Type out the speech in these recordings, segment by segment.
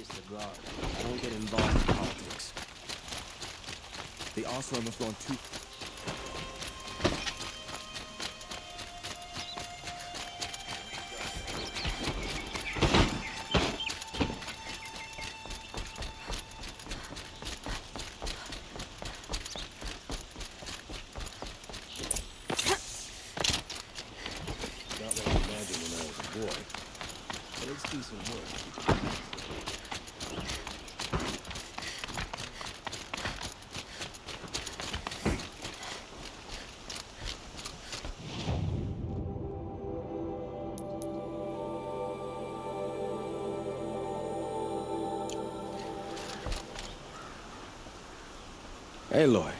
disregard. I don't get involved in politics. The Osram have gone too... Not what I imagined when I was a boy. But it's decent work. Aloy,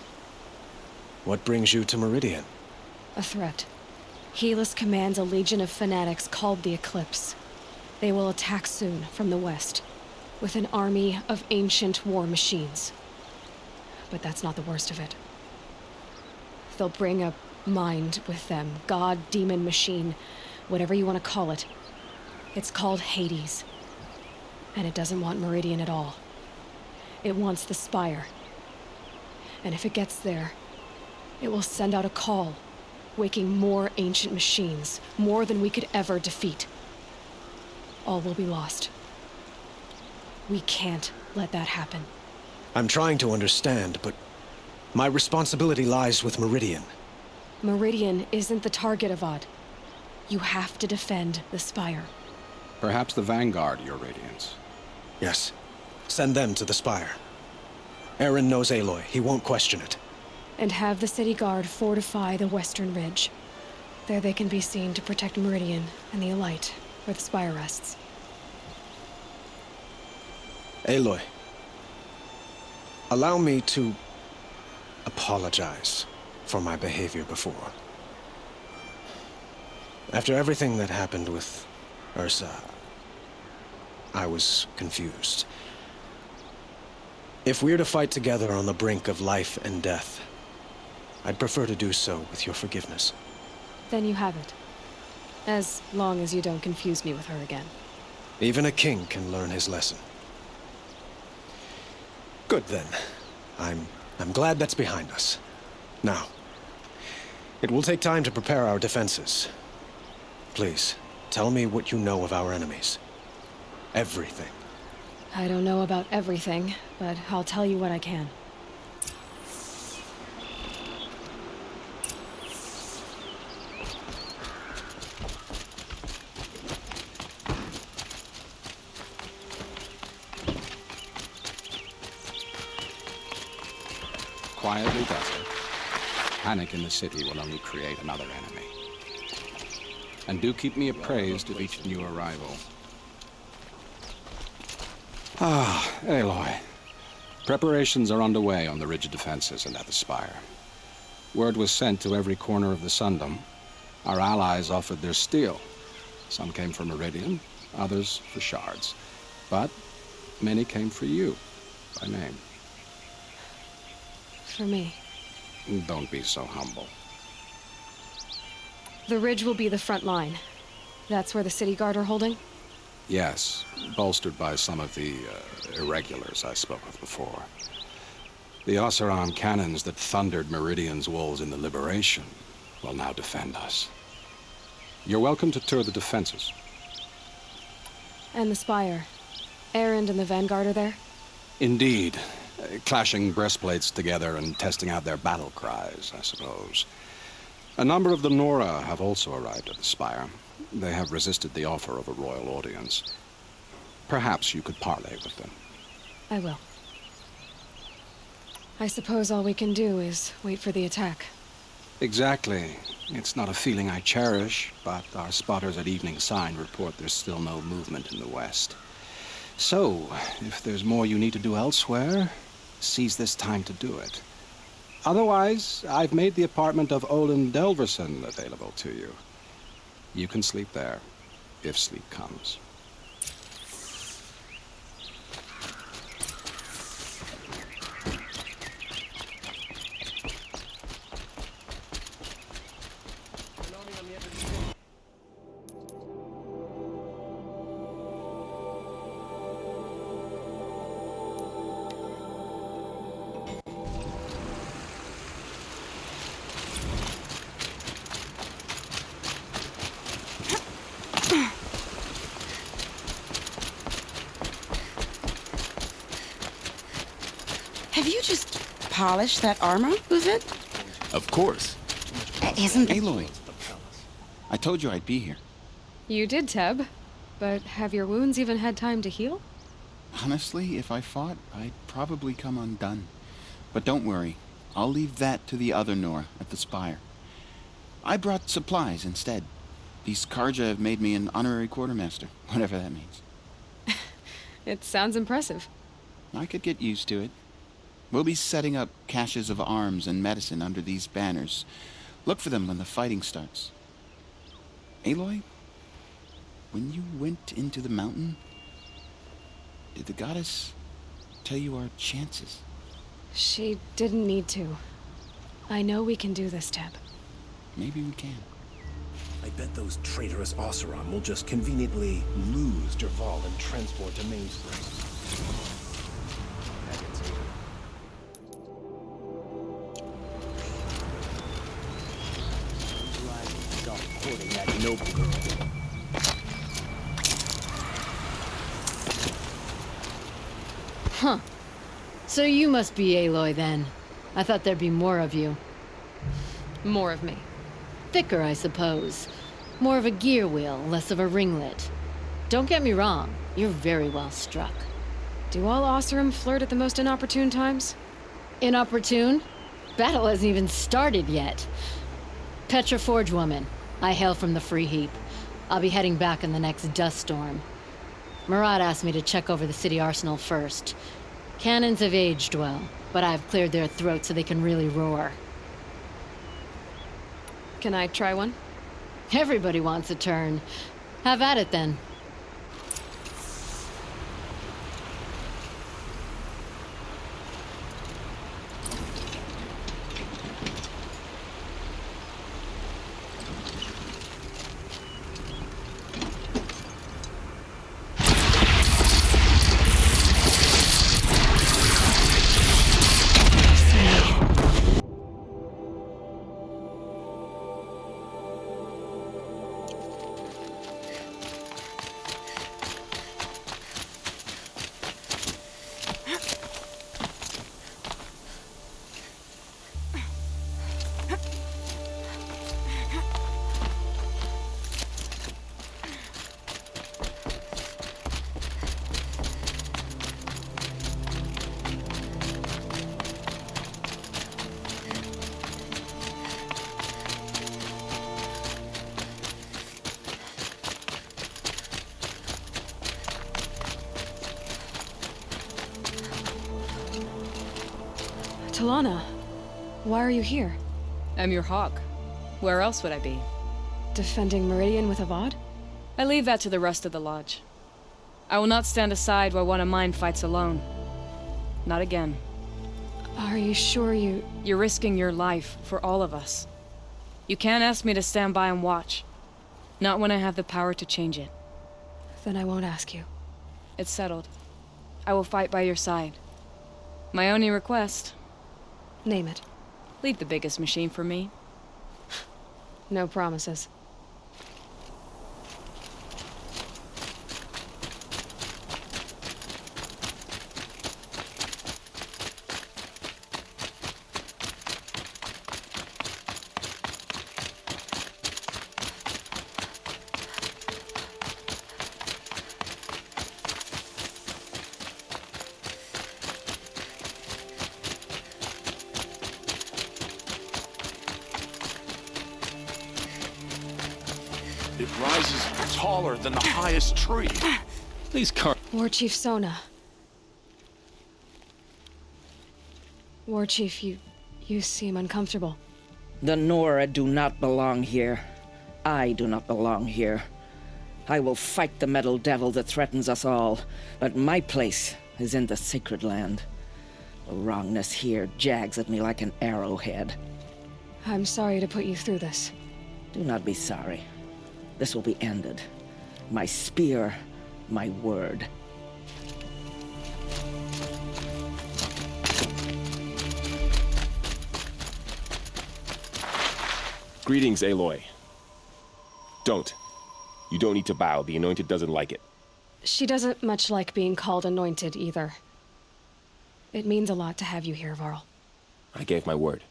what brings you to Meridian? A threat. Helis commands a legion of fanatics called the Eclipse. They will attack soon from the west, with an army of ancient war machines. But that's not the worst of it. They'll bring a mind with them, god, demon, machine, whatever you want to call it. It's called Hades. And it doesn't want Meridian at all. It wants the Spire. And if it gets there, it will send out a call, waking more ancient machines, more than we could ever defeat. All will be lost. We can't let that happen. I'm trying to understand, but my responsibility lies with Meridian. Meridian isn't the target, Avad. You have to defend the Spire. Perhaps the Vanguard, Your Radiance. Yes. Send them to the Spire. Aaron knows Aloy. He won't question it. And have the city guard fortify the western ridge. There they can be seen to protect Meridian and the Elite, where the Spire rests. Aloy, allow me to apologize for my behavior before. After everything that happened with Ursa, I was confused. If we're to fight together on the brink of life and death, I'd prefer to do so with your forgiveness. Then you have it. As long as you don't confuse me with her again. Even a king can learn his lesson. Good then. I'm glad that's behind us. Now, it will take time to prepare our defenses. Please, tell me what you know of our enemies. Everything. I don't know about everything, but I'll tell you what I can. Quietly does it. Panic in the city will only create another enemy. And do keep me appraised of each new arrival. Ah, Aloy. Preparations are underway on the ridge defenses and at the Spire. Word was sent to every corner of the Sundom. Our allies offered their steel. Some came for Meridian, others for shards. But many came for you, by name. For me. Don't be so humble. The ridge will be the front line. That's where the city guard are holding? Yes, bolstered by some of the irregulars I spoke of before. The Oseram cannons that thundered Meridian's walls in the Liberation will now defend us. You're welcome to tour the defenses. And the Spire. Erend and the Vanguard are there? Indeed. Clashing breastplates together and testing out their battle cries, I suppose. A number of the Nora have also arrived at the Spire. They have resisted the offer of a royal audience. Perhaps you could parley with them. I will. I suppose all we can do is wait for the attack. Exactly. It's not a feeling I cherish, but our spotters at Evening Sign report there's still no movement in the west. So, if there's more you need to do elsewhere, seize this time to do it. Otherwise, I've made the apartment of Olin Delverson available to you. You can sleep there, if sleep comes. Have you just polished that armor, was it? Of course. Isn't it? Aloy, I told you I'd be here. You did, Teb. But have your wounds even had time to heal? Honestly, if I fought, I'd probably come undone. But don't worry, I'll leave that to the other Nora at the Spire. I brought supplies instead. These Karja have made me an honorary quartermaster, whatever that means. It sounds impressive. I could get used to it. We'll be setting up caches of arms and medicine under these banners. Look for them when the fighting starts. Aloy, when you went into the mountain, did the goddess tell you our chances? She didn't need to. I know we can do this, Teb. Maybe we can. I bet those traitorous Oseram will just conveniently lose Derval and transport to Mainspring. Stop courting that noble girl. Huh. So you must be Aloy, then. I thought there'd be more of you. More of me. Thicker, I suppose. More of a gear wheel, less of a ringlet. Don't get me wrong, you're very well struck. Do all Oseram flirt at the most inopportune times? Inopportune? Battle hasn't even started yet. Petra Forge woman. I hail from the Free Heap. I'll be heading back in the next dust storm. Murad asked me to check over the city arsenal first. Cannons have aged well, but I've cleared their throats so they can really roar. Can I try one? Everybody wants a turn. Have at it, then. Talana, why are you here? I'm your hawk. Where else would I be? Defending Meridian with Avad? I leave that to the rest of the Lodge. I will not stand aside while one of mine fights alone. Not again. Are you sure you... You're risking your life for all of us. You can't ask me to stand by and watch. Not when I have the power to change it. Then I won't ask you. It's settled. I will fight by your side. My only request... Name it. Leave the biggest machine for me. No promises. It rises taller than the highest tree. These War Chief Sona. War Chief, you seem uncomfortable. The Nora do not belong here. I do not belong here. I will fight the metal devil that threatens us all, but my place is in the sacred land. The wrongness here jags at me like an arrowhead. I'm sorry to put you through this. Do not be sorry. This will be ended. My spear, my word. Greetings, Aloy. Don't. You don't need to bow. The Anointed doesn't like it. She doesn't much like being called anointed, either. It means a lot to have you here, Varl. I gave my word.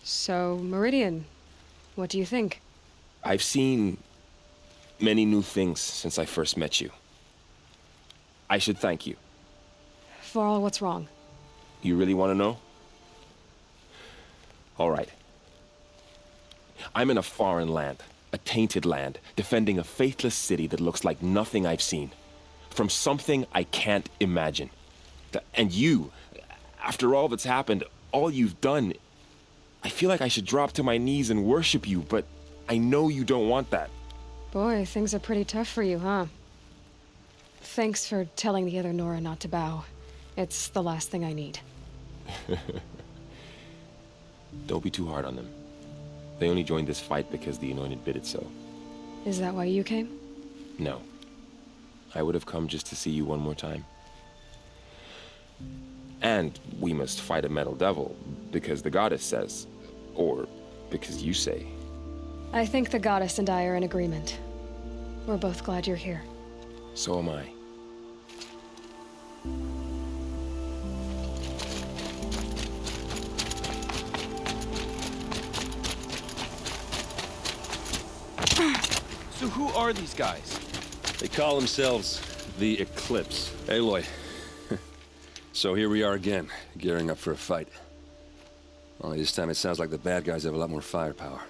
So, Meridian, what do you think? I've seen many new things since I first met you. I should thank you. Varl, what's wrong? You really want to know? All right. I'm in a foreign land, a tainted land, defending a faithless city that looks like nothing I've seen. From something I can't imagine. And you, after all that's happened, all you've done, I feel like I should drop to my knees and worship you, but I know you don't want that. Boy, things are pretty tough for you, huh? Thanks for telling the other Nora not to bow. It's the last thing I need. Don't be too hard on them. They only joined this fight because the Anointed bid it so. Is that why you came? No. I would have come just to see you one more time. And we must fight a metal devil, because the goddess says. Or because you say. I think the goddess and I are in agreement. We're both glad you're here. So am I. So who are these guys? They call themselves the Eclipse. Aloy. So here we are again, gearing up for a fight. Only this time it sounds like the bad guys have a lot more firepower.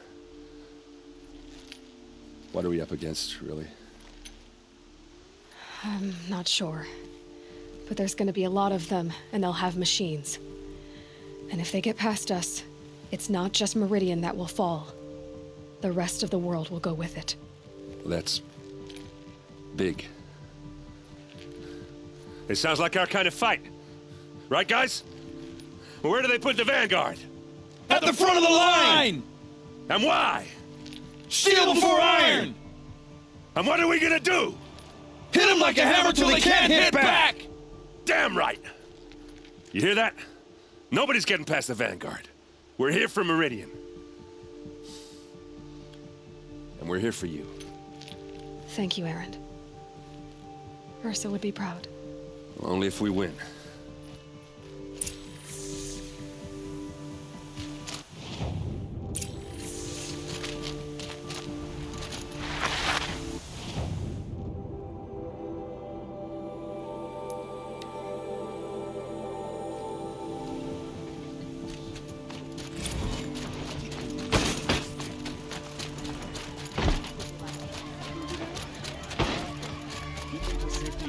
What are we up against, really? I'm not sure. But there's gonna be a lot of them, and they'll have machines. And if they get past us, it's not just Meridian that will fall. The rest of the world will go with it. That's big. It sounds like our kind of fight. Right, guys? Where do they put the Vanguard? At the front of the line! And why? Steel before iron! And what are we gonna do? Hit them like a hammer till they can't hit back! Damn right! You hear that? Nobody's getting past the Vanguard. We're here for Meridian. And we're here for you. Thank you, Erend. Ursa would be proud. Only if we win.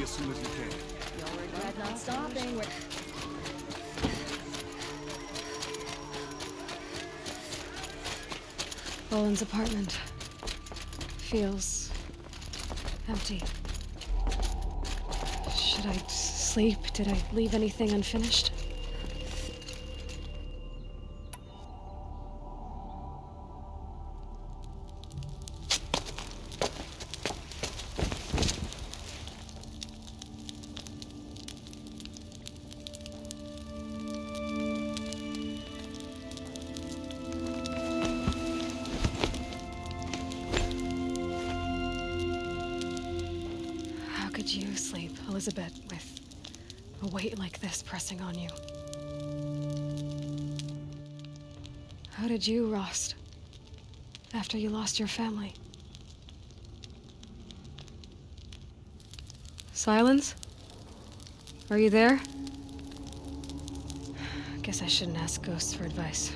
As soon as you can. Not stopping. Roland's apartment feels empty. Should I sleep? Did I leave anything unfinished? How could you sleep, Elizabeth, with a weight like this pressing on you? How did you, Rost, after you lost your family? Silence? Are you there? Guess I shouldn't ask ghosts for advice.